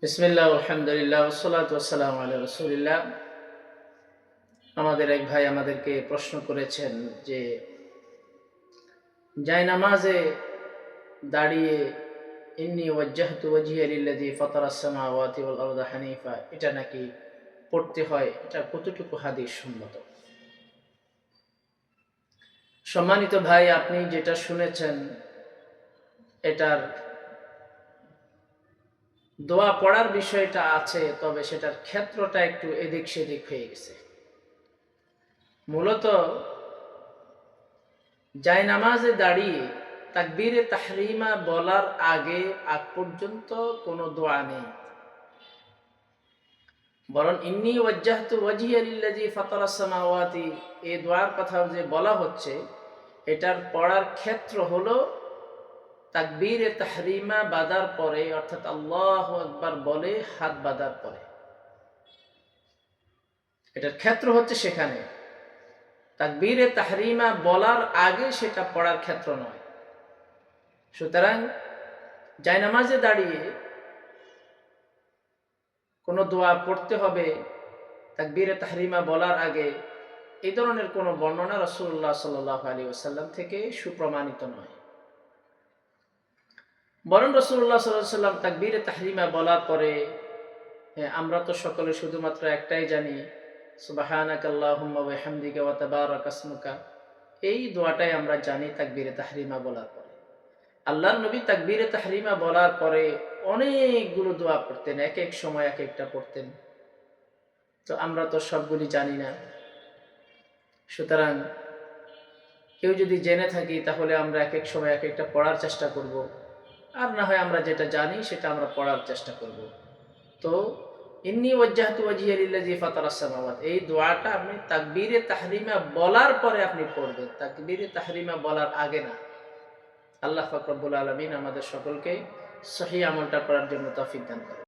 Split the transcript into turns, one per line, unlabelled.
বিসমিল্লাহ আলহামদুলিল্লাহ ওয়াসসালাতু ওয়াসসালামু আলা রাসূলিল্লাহ। আমাদের এক ভাই আমাদেরকে প্রশ্ন করেছেন যে জায়নামাজে দাঁড়িয়ে ইন্নী ওয়াজ্জাহতু ওয়াজহিয়া লিল্লাযী ফাতারাস সামাওয়াতি ওয়াল আরদা হানিফা এটা নাকি পড়তে হয়, এটা কতটুকু হাদিস সম্মত? সম্মানিত ভাই, আপনি যেটা শুনেছেন এটার দোয়া পড়ার বিষয়টা আছে, তবে সেটার ক্ষেত্রটা একটু এদিক সেদিক হয়ে গেছে। মূলত জায়নামাজে দাঁড়িয়ে তাকবীরে তাহরিমা বলার আগ পর্যন্ত কোনো দোয়া নেই, বরং ইন্নী ওয়াজ্জাহতু ওয়াজহিয়া লিল্লাযী ফাতারাস সামাওয়াতি এই দোয়ার কথা যে বলা হচ্ছে, এটার পড়ার ক্ষেত্র হলো তাকবীরে তাহরিমা বাঁধার পরে, অর্থাৎ আল্লাহু আকবার বলে হাত বাঁধার পরে। এটার ক্ষেত্র হচ্ছে সেখানে। তাকবীরে তাহরিমা বলার আগে সেটা পড়ার ক্ষেত্র নয়। সুতরাং জায়নামাজে দাঁড়িয়ে কোনো দোয়া পড়তে হবে তাকবীরে তাহরিমা বলার আগে, এই ধরনের কোনো বর্ণনা রাসূলুল্লাহ সাল্লাল্লাহু আলাইহি ওয়াসাল্লাম থেকে সুপ্রমাণিত নয়। বরং রাসূলুল্লাহ সাল্লাল্লাহু আলাইহি ওয়াসাল্লাম তাকবীরে তাহরিমা বলার পরে, আমরা তো সকলে শুধুমাত্র একটাই জানি, সুবহানাকা আল্লাহুম্মা ওয়া বিহামদিকা ওয়া তাবারাকা ইসমুকা, এই দোয়াটাই আমরা জানি তাকবীরে তাহরিমা বলার পরে। আল্লাহর নবী তাকবীরে তাহরিমা বলার পরে অনেকগুলো দোয়া পড়তেন, এক এক সময় এক একটা পড়তেন। তো আমরা তো সবগুলি জানি না। সুতরাং কেউ যদি জেনে থাকি তাহলে আমরা এক এক সময় এক একটা পড়ার চেষ্টা করব, আর না হয় আমরা যেটা জানি সেটা আমরা পড়ার চেষ্টা করব। তো ইন্নী ওয়াজ্জাহতু ওয়াজহিয়া লিল্লাযী ফাতারাস সামাওয়াত, এই দোয়াটা আপনি তাকবীরে তাহরিমা বলার পরে আপনি পড়বেন, তাকবীরে তাহরিমা বলার আগে না। আল্লাহ পাক রব্বুল আলামিন আমাদের সকলকে সহিহ আমলটা করার জন্য তৌফিক দান করেন।